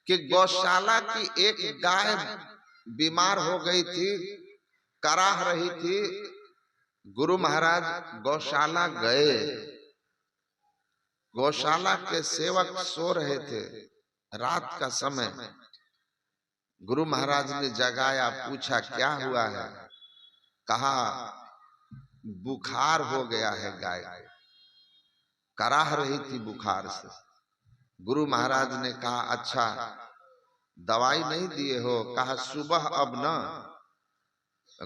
कि गौशाला की एक गाय बीमार हो गई थी, कराह रही थी। गुरु महाराज गौशाला गए, गौशाला के सेवक सो रहे थे, रात का समय। गुरु महाराज ने जगाया, पूछा क्या हुआ है? कहा बुखार हो गया है, गाय कराह रही थी बुखार से। गुरु महाराज ने कहा अच्छा दवाई नहीं दिए हो? कहा सुबह अब न।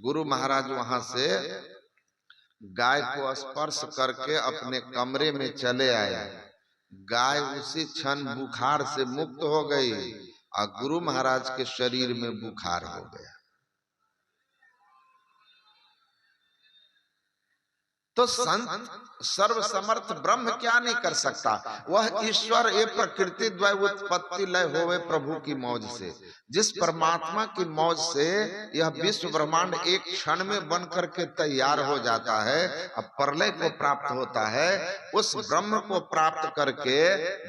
गुरु महाराज वहां से गाय को स्पर्श करके अपने कमरे में चले आए। गाय उसी क्षण बुखार से मुक्त हो गई और गुरु महाराज के शरीर में बुखार हो गया। तो संत सर्वसमर्थ ब्रह्म क्या नहीं कर सकता? वह ईश्वर ए प्रकृति द्वय उत्पत्ति लय होवे प्रभु की मौज से। जिस परमात्मा की मौज से यह विश्व ब्रह्मांड एक क्षण में बन करके तैयार हो जाता है, अब प्रलय को प्राप्त होता है, उस ब्रह्म को प्राप्त करके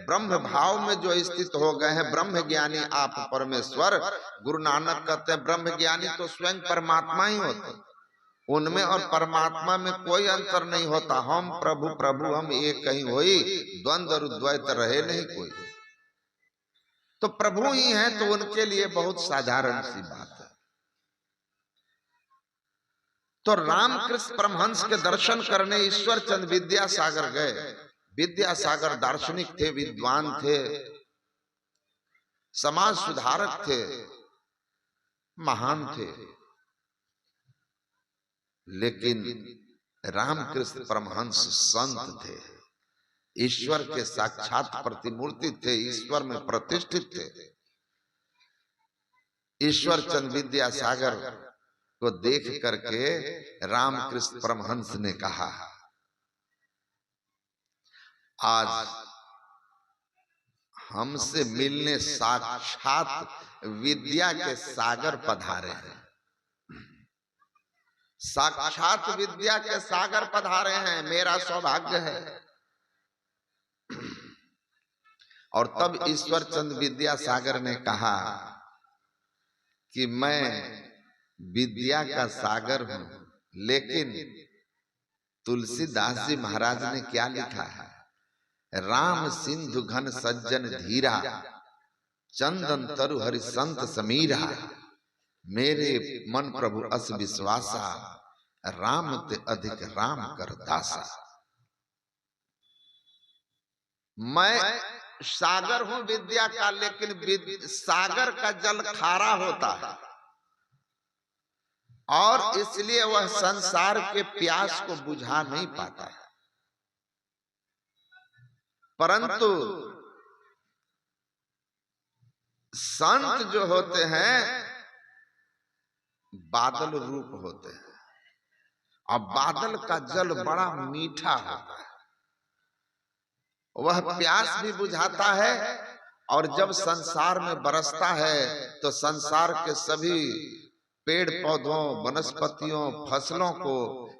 ब्रह्म भाव में जो स्थित हो गए हैं ब्रह्म ज्ञानी आप परमेश्वर। गुरु नानक कहते हैं ब्रह्म ज्ञानी तो स्वयं परमात्मा ही होते, उनमें और परमात्मा में कोई अंतर नहीं होता। हम प्रभु प्रभु हम एक कहीं होई, द्वंद्व और द्वैत रहे नहीं कोई। तो प्रभु ही हैं तो उनके लिए बहुत साधारण सी बात है। तो रामकृष्ण परमहंस के दर्शन करने ईश्वर चंद विद्यासागर गए। विद्यासागर दार्शनिक थे, विद्वान थे, समाज सुधारक थे, महान थे। लेकिन रामकृष्ण परमहंस संत थे, ईश्वर के साक्षात प्रतिमूर्ति थे, ईश्वर में प्रतिष्ठित थे। ईश्वर चंद विद्यासागर को देख करके रामकृष्ण परमहंस ने कहा आज हमसे मिलने साक्षात विद्या के सागर पधारे हैं, साक्षात विद्या के सागर पधारे हैं, मेरा सौभाग्य है। और तब ईश्वर चंद विद्यासागर ने कहा कि मैं विद्या का सागर हूं, लेकिन तुलसीदास जी महाराज ने क्या लिखा है? राम सिंधु घन सज्जन धीरा, चंदन तरु हरि संत समीरा, मेरे मन प्रभु अस विश्वासा, राम ते अधिक राम कर दासा। मैं सागर हूं विद्या का, लेकिन सागर का जल खारा होता है और इसलिए वह संसार के प्यास को बुझा नहीं पाता है। परंतु संत जो होते हैं बादल रूप होते हैं, और बादल का जल बड़ा मीठा होता है, वह प्यास भी बुझाता है। और जब संसार में बरसता है तो संसार के सभी पेड़ पौधों, वनस्पतियों, फसलों को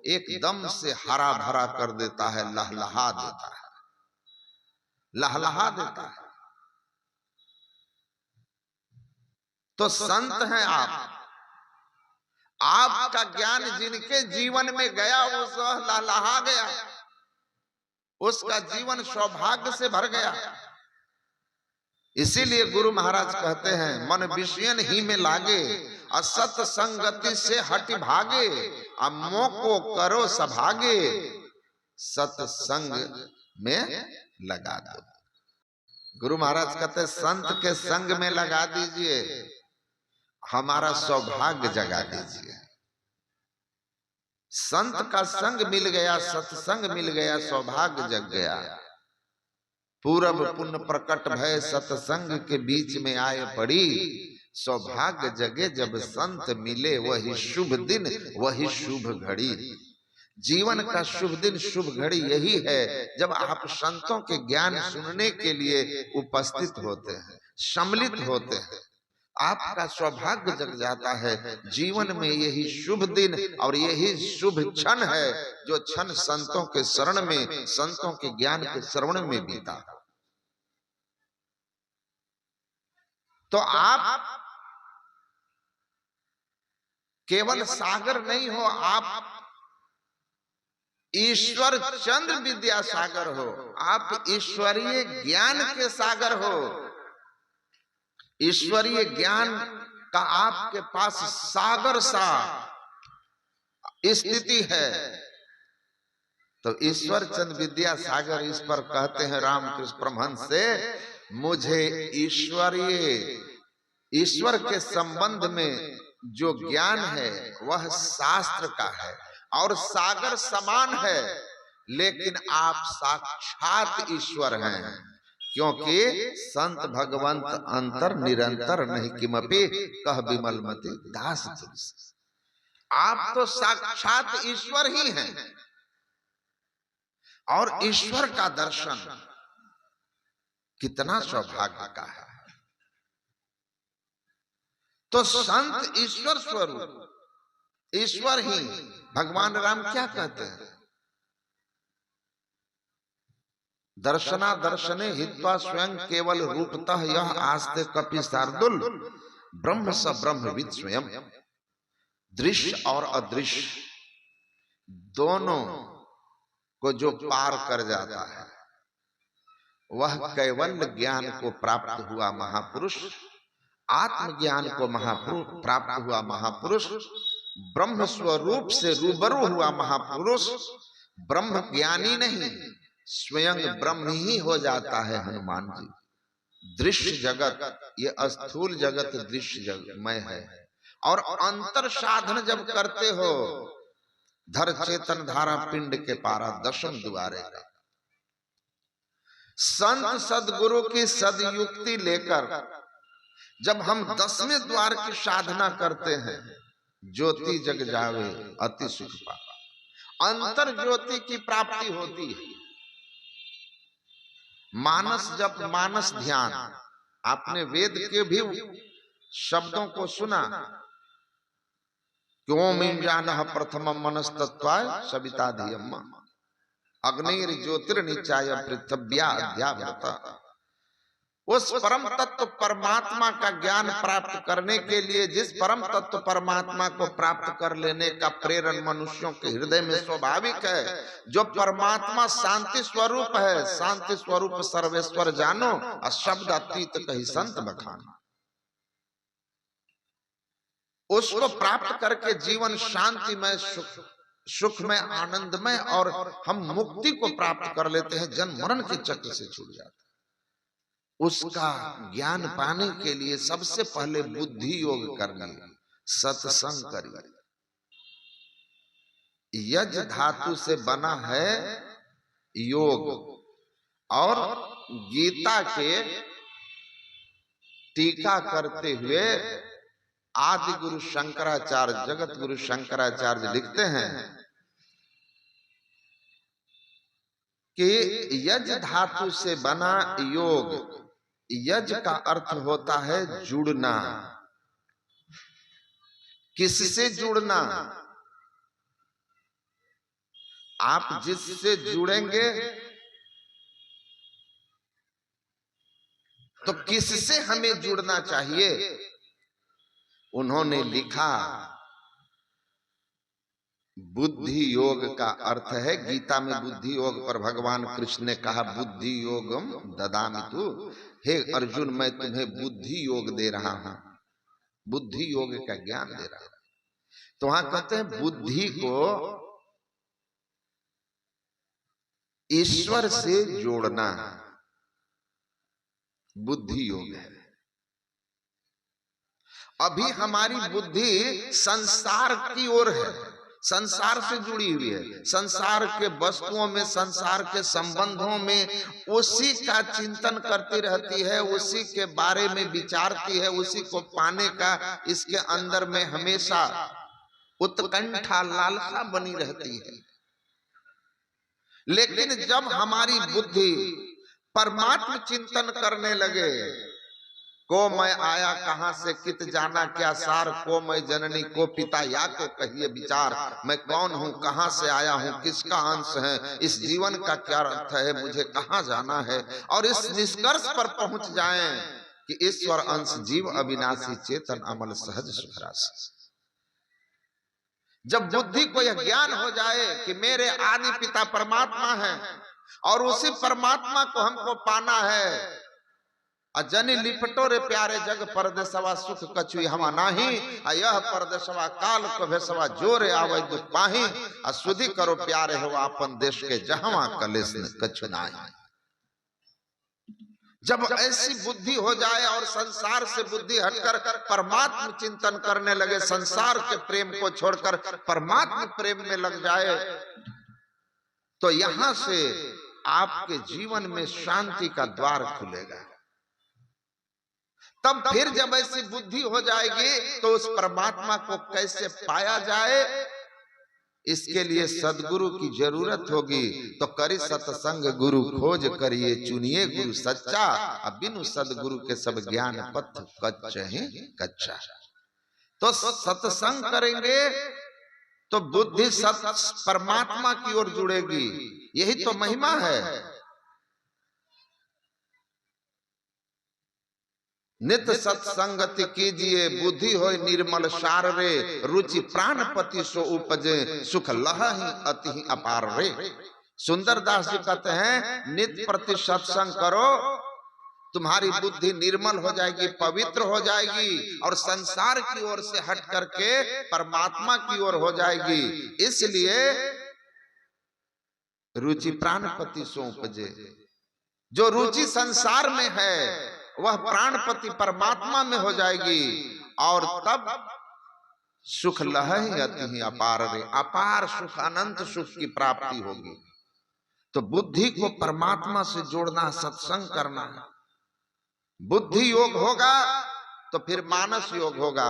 एकदम से हरा भरा कर देता है, लहलहा देता है, लहलहा देता है। तो संत हैं आप, आपका ज्ञान जिनके जीवन में गया वो सब लहलहा गया, उसका जीवन सौभाग्य से भर गया। इसीलिए गुरु महाराज कहते हैं मन विषयन ही में लागे, असत संगति से हट भागे, अमो को करो सभागे, सत्संग में लगा दो। गुरु महाराज कहते हैं संत के संग में लगा दीजिए, हमारा सौभाग्य जगा दीजिए। संत का संग मिल गया, सत्संग मिल गया, सौभाग्य जग गया। पूरब पुण्य प्रकट भय सत्संग के बीच में आए पड़ी, सौभाग्य जगे जब संत मिले, वही शुभ दिन वही शुभ घड़ी। जीवन का शुभ दिन शुभ घड़ी यही है जब आप संतों के ज्ञान सुनने के लिए उपस्थित होते हैं, सम्मिलित होते हैं, आपका सौभाग्य जग जाता है। जीवन में यही शुभ दिन और यही शुभ क्षण है जो क्षण संतों के शरण में, संतों के ज्ञान के श्रवण में बीता। तो आप केवल सागर नहीं हो, आप ईश्वर चंद्र विद्या सागर हो, आप ईश्वरीय ज्ञान के सागर हो। ईश्वरीय ज्ञान का आपके पास सागर सा स्थिति है। तो ईश्वर चंद्र विद्या सागर, इस पर कहते हैं रामकृष्ण परमहंस से, मुझे ईश्वर के संबंध में जो ज्ञान है वह शास्त्र का है और सागर समान है, लेकिन आप साक्षात ईश्वर हैं, क्योंकि संत भगवंत अंतर निरंतर नहीं किमपि कह विमलमति दास तुलसी। आप तो साक्षात ईश्वर ही हैं और ईश्वर का दर्शन कितना सौभाग्य का है। तो संत ईश्वर स्वरूप, ईश्वर ही। भगवान राम क्या कहते हैं? दर्शना दर्शने हित्वा स्वयं केवल रूपतः यह आस्ते कपि शार्दुल ब्रह्म स ब्रह्मविद स्वयं। दृश्य और अदृश्य दोनों को जो पार कर जाता है वह कैवल्य ज्ञान को प्राप्त हुआ महापुरुष, आत्मज्ञान को प्राप्त हुआ महापुरुष, ब्रह्म स्वरूप से रूबरू हुआ महापुरुष ब्रह्म ज्ञानी नहीं, स्वयं ब्रह्म ही हो जाता है। हनुमान जी, दृश्य जगत, ये स्थूल जगत दृश्य जगतमय है, और अंतर साधन जब करते हो, धर चेतन धारा पिंड के पारा दशम द्वारे का। संत सदगुरु की सदयुक्ति लेकर जब हम 10वें द्वार की साधना करते हैं, ज्योति जग जावे अति सुख पावा, अंतर ज्योति की प्राप्ति होती है। मानस जप, मानस ध्यान, आपने वेद के भी शब्दों को सुना, क्यों जान प्रथम मनस तत्वाय सविता धियम्मा अग्निर ज्योतिर्निचाय पृथ्व्या अध्यावृता। उस परम तत्व परमात्मा का ज्ञान प्राप्त करने के लिए, जिस परम तत्व परमात्मा को प्राप्त कर लेने का प्रेरण मनुष्यों के हृदय में स्वाभाविक है, जो परमात्मा शांति स्वरूप है, शांति स्वरूप सर्वेश्वर जानो और शब्द अतीत कही संत बखानो। उसको प्राप्त करके जीवन शांतिमय, सुख में, आनंदमय, और हम मुक्ति को प्राप्त कर लेते हैं, जन्म मरण के चक्र से छूट जाते हैं। उसका ज्ञान पाने के लिए सबसे पहले बुद्धि योग करनी, सत्संग करिए। यज धातु से बना है योग, और गीता के टीका करते हुए आदि गुरु शंकराचार्य, जगत गुरु शंकराचार्य लिखते हैं कि यज धातु से बना योग, यज का अर्थ होता है जुड़ना। किससे जुड़ना? आप जिससे जुड़ेंगे तो किससे हमें जुड़ना चाहिए? उन्होंने लिखा, बुद्धि योग का अर्थ है, गीता में बुद्धि योग पर भगवान कृष्ण ने कहा, बुद्धि योगम ददामि तु, हे अर्जुन मैं तुम्हें बुद्धि योग दे रहा हूं, बुद्धि योग का ज्ञान दे रहा हूं। तो वहां कहते हैं बुद्धि को ईश्वर से जोड़ना बुद्धि योग है। अभी हमारी बुद्धि संसार की ओर है, संसार से जुड़ी हुई है, संसार के वस्तुओं में, संसार के संबंधों में उसी का चिंतन करती रहती है, उसी के बारे में विचारती है, उसी को पाने का इसके अंदर में हमेशा उत्कंठा, लालसा बनी रहती है। लेकिन जब हमारी बुद्धि परमात्म चिंतन करने लगे, को मैं आया कहां से, कित जाना क्या सार, को मैं जननी को पिता, या को कहिए विचार, मैं कौन हूं, कहां से आया हूं, किसका अंश है, इस जीवन का क्या अर्थ है, मुझे कहां जाना है, और इस निष्कर्ष पर पहुंच जाएं कि ईश्वर अंश जीव अविनाशी चेतन अमल सहज सुखरास। जब बुद्धि को यह ज्ञान हो जाए कि मेरे आदि पिता परमात्मा है और उसी परमात्मा को हमको पाना है, अजनी लिपटो रे प्यारे जग परदेसवा सुख कछुई हमा नाही, यह परदेसवा काल को भेसवा जोरे आवे दुख पाही, सुधि करो प्यारे हो अपन देश के जहवा कलेश कछु नाही। जब ऐसी बुद्धि हो जाए और संसार से बुद्धि हटकर परमात्म चिंतन करने लगे, संसार के प्रेम को छोड़कर परमात्म प्रेम में लग जाए, तो यहां से आपके जीवन में शांति का द्वार खुलेगा। तब फिर जब ऐसी बुद्धि हो जाएगी तो उस परमात्मा को कैसे पाया जाए, इसके लिए सदगुरु की जरूरत होगी। तो करी सत्संग गुरु खोज करिए, चुनिए गुरु सच्चा, अब बिनु सदगुरु के सब ज्ञान पथ कच्चे कच्चा। तो सत्संग करेंगे तो बुद्धि सत परमात्मा की ओर जुड़ेगी, यही तो महिमा है। नित्य सत्संगति कीजिए, बुद्धि होय निर्मल सार रे, रुचि प्राणपति सो उपजे, सुख लहहि अति अपार रे। सुंदरदास जी कहते हैं नित्य प्रति सत्संग करो, तुम्हारी बुद्धि निर्मल हो जाएगी, पवित्र हो जाएगी और संसार की ओर से हट करके परमात्मा की ओर हो जाएगी। इसलिए रुचि प्राणपति सो उपजे, जो रुचि संसार में है वह प्राणपति परमात्मा में हो जाएगी और तब सुख लहहि अति अपार रे, अपार सुख अनंत सुख की प्राप्ति होगी। तो बुद्धि को परमात्मा से जोड़ना, सत्संग करना। बुद्धि योग होगा तो फिर मानस योग होगा,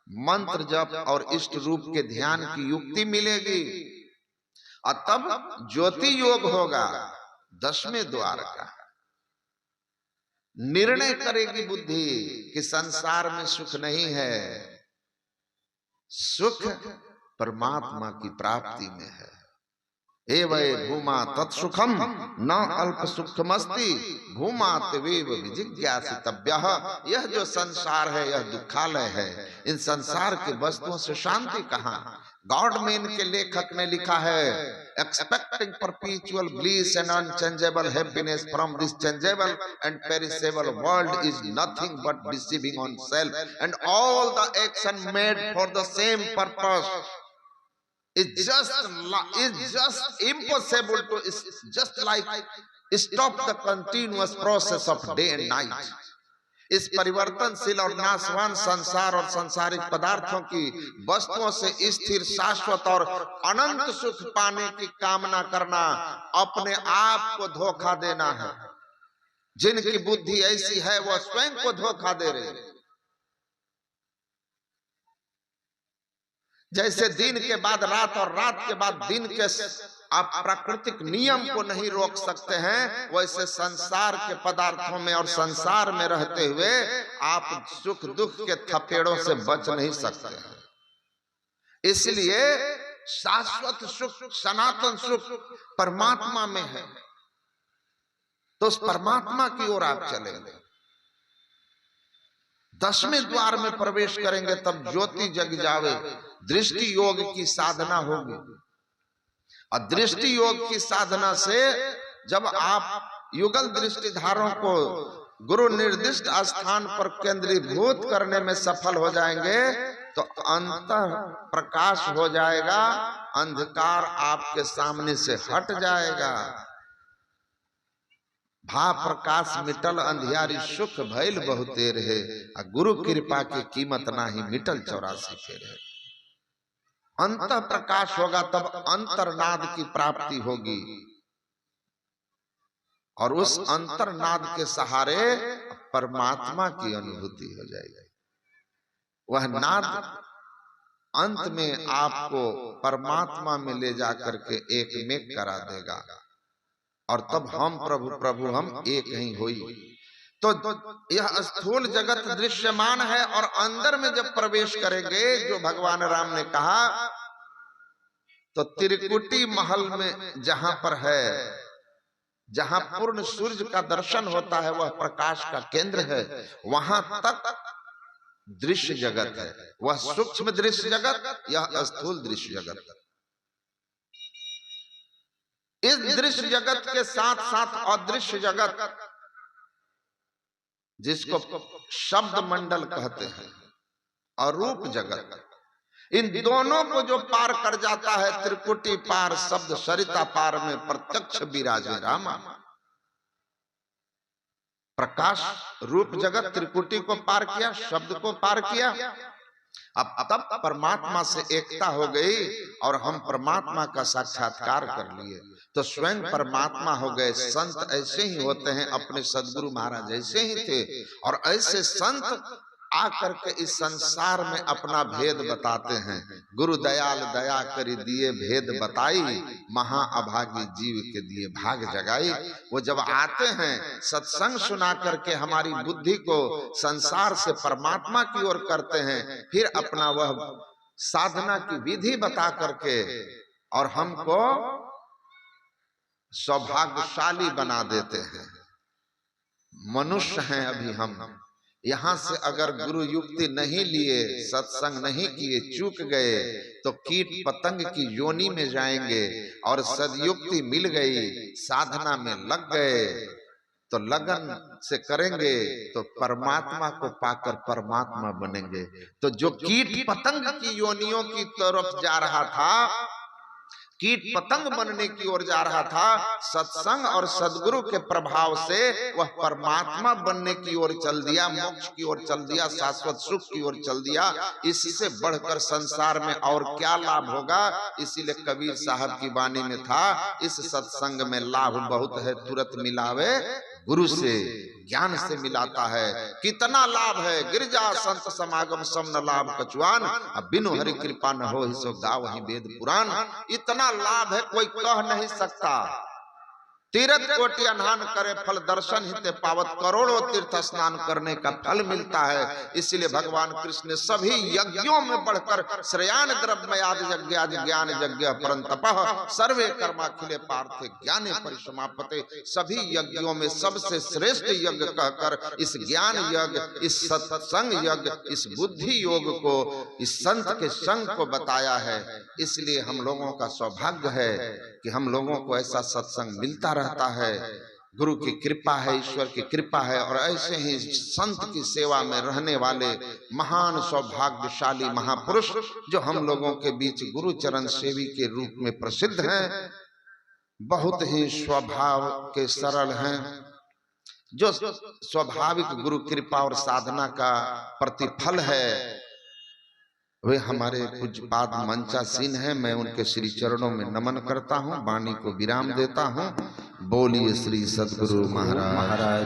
मंत्र जप और इष्ट रूप के ध्यान की युक्ति मिलेगी और तब ज्योति योग होगा, 10वें द्वार का। निर्णय करेगी बुद्धि कि संसार में सुख नहीं है, सुख परमात्मा की प्राप्ति में है। एवै भूमा तत्सुखम न अल्प सुखमस्ति, भूमा तवेव विजिज्ञासितव्यः। यह जो संसार है यह दुखालय है, इन संसार की वस्तुओं से शांति कहाँ। गॉडमैन के लेखक ने लिखा है, expecting perpetual bliss and unchangeable happiness from this changeable and perishable world is nothing but deceiving on self, and all the action made for the same purpose is just impossible to, just like stop the continuous process of day and night। इस परिवर्तनशील और नाशवान संसार और सांसारिक पदार्थों की वस्तुओं से स्थिर, शाश्वत और अनंत सुख पाने की कामना करना अपने आप को धोखा देना है। जिनकी बुद्धि ऐसी है वह स्वयं को धोखा दे रहे हैं। जैसे दिन के बाद रात और रात के बाद दिन के आप प्राकृतिक नियम को नहीं रोक सकते हैं, वैसे संसार के पदार्थों में और संसार में रहते हुए आप सुख दुख के थपेड़ों से बच नहीं सकते हैं। इसलिए शाश्वत सुख, सनातन सुख परमात्मा में है, तो उस परमात्मा की ओर आप चलेंगे। 10वें द्वार में प्रवेश करेंगे तब ज्योति जग जावे, दृष्टि योग की साधना होगी। और दृष्टि योग की साधना से जब आप युगल दृष्टिधारों को गुरु निर्दिष्ट स्थान पर केंद्रीभूत करने में सफल हो जाएंगे तो अंतः प्रकाश हो जाएगा, अंधकार आपके सामने से हट जाएगा। भा प्रकाश मिटल अंधियारी, सुख भइल बहुतेर है, गुरु कृपा की कीमत नाही मिटल 84 फेर। अंत प्रकाश होगा तब अंतरनाद की प्राप्ति होगी और उस अंतरनाद के सहारे परमात्मा की अनुभूति हो जाएगी। वह नाद अंत में आपको परमात्मा में ले जाकर के एक में करा देगा और तब हम प्रभु प्रभु हम एक ही होई। तो यह स्थूल जगत दृश्यमान है और अंदर में जब प्रवेश करेंगे, जो भगवान राम ने कहा, तो त्रिकुटी महल में जहां पर है जहां पूर्ण सूर्य का दर्शन होता है वह प्रकाश का केंद्र है, वहां तक दृश्य जगत है। वह सूक्ष्म दृश्य जगत, यह स्थूल दृश्य जगत। इस दृश्य जगत के साथ साथ अदृश्य जगत, जिसको शब्द मंडल कहते हैं, और रूप जगत, इन दोनों को जो पार कर जाता है, त्रिकुटी पार शब्द सरिता पार में प्रत्यक्ष विराजे रामा। प्रकाश रूप जगत त्रिकुटी को पार किया, शब्द को पार किया, अब तब परमात्मा से एकता हो गई और हम परमात्मा का साक्षात्कार कर लिए, तो स्वयं परमात्मा हो गए। संत ऐसे ही होते हैं, अपने सदगुरु महाराज ऐसे ही थे, और ऐसे संत आकर के इस संसार में अपना भेद बताते हैं। गुरु दयाल दया करी दिए भेद बताई, महाअभागी जीव के दिए भाग जगाई। वो जब आते हैं सत्संग सुना करके हमारी बुद्धि को संसार से परमात्मा की ओर करते हैं, फिर अपना वह साधना की विधि बता करके और हमको सौभाग्यशाली बना देते हैं। मनुष्य हैं अभी हम, यहां से अगर गुरु युक्ति नहीं लिए, सत्संग नहीं किए, चूक गए तो कीट पतंग की योनि में जाएंगे, और सदयुक्ति मिल गई, साधना में लग गए तो लगन से करेंगे तो परमात्मा को पाकर परमात्मा बनेंगे। तो जो कीट पतंग की योनियों की तरफ जा रहा था, कीट पतंग बनने की ओर जा रहा था, सत्संग और सदगुरु के प्रभाव से वह परमात्मा बनने की ओर चल दिया, मोक्ष की ओर चल दिया, शाश्वत सुख की ओर चल दिया। इससे बढ़कर संसार में और क्या लाभ होगा। इसीलिए कबीर साहब की वाणी में था, इस सत्संग में लाभ बहुत है, तुरंत मिलावे गुरु से, ज्ञान से मिलाता है। कितना लाभ है, गिरजा संत समागम सम न लाभ कछुआन, अब बिनु हरि कृपा न हो सो गाओ ही वेद पुराण। इतना लाभ है कोई कह नहीं सकता। तीर्थ कोटि अनहान करे फल दर्शन हिते पावत, करोड़ों तीर्थ स्नान करने का फल मिलता है। इसलिए भगवान कृष्ण ने सभी यज्ञों में बढ़कर श्रेयान द्रव्ययाद यज्ञ ज्ञान यज्ञ परंतपः सर्वे कर्माखिले पार्थे ज्ञाने परिसमाप्यते, सभी यज्ञों में सबसे श्रेष्ठ यज्ञ कहकर इस ज्ञान यज्ञ, इस सत्संग यज्ञ, इस बुद्धि योग को, इस संत के संग को बताया है। इसलिए हम लोगों का सौभाग्य है कि हम लोगों को ऐसा सत्संग मिलता रहता है। गुरु की कृपा है, ईश्वर की कृपा है, और ऐसे ही संत की सेवा में रहने वाले महान सौभाग्यशाली महापुरुष जो हम लोगों के बीच गुरु चरण सेवी के रूप में प्रसिद्ध हैं, बहुत ही स्वभाव के सरल हैं, जो स्वाभाविक गुरु कृपा और साधना का प्रतिफल है। वे हमारे पूज्यपाद मंचासीन हैं। मैं उनके श्री चरणों में नमन करता हूँ, वाणी को विराम देता हूँ। बोलिए श्री सद्गुरु महाराज।